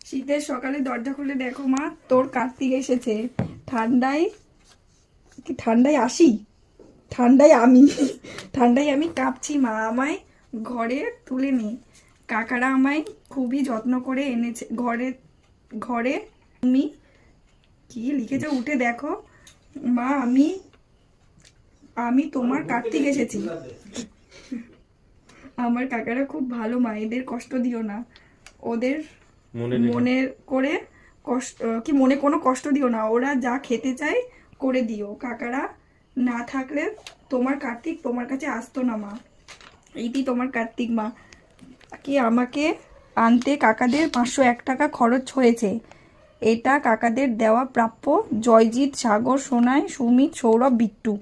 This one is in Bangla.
শীতের সকালে দরজা খুলে দেখো মা, তোর কার্তিক এসেছে। ঠান্ডায় আমি কাঁপছি। মা আমায় ঘরে তুলে নে। কাকারা আমায় খুবই যত্ন করে এনেছে ঘরে। তুমি কি লিখেছো উঠে দেখো মা, আমি তোমার কার্তিক এসেছি। আমার কাকারা খুব ভালো মা, এদের কষ্ট দিও না। ওদের মনে কোনো কষ্ট দিও না। ওরা যা খেতে চায় করে দিও। কাকারা না থাকলে তোমার কার্তিক তোমার কাছে আসতো না মা। এইটি তোমার কার্তিক মা। কি আমাকে আনতে কাকাদের 501 টাকা খরচ হয়েছে। এটা কাকাদের দেওয়া প্রাপ্য। জয়জিৎ, সাগর, সোনাই, সুমিত, সৌরভ, বিট্টু।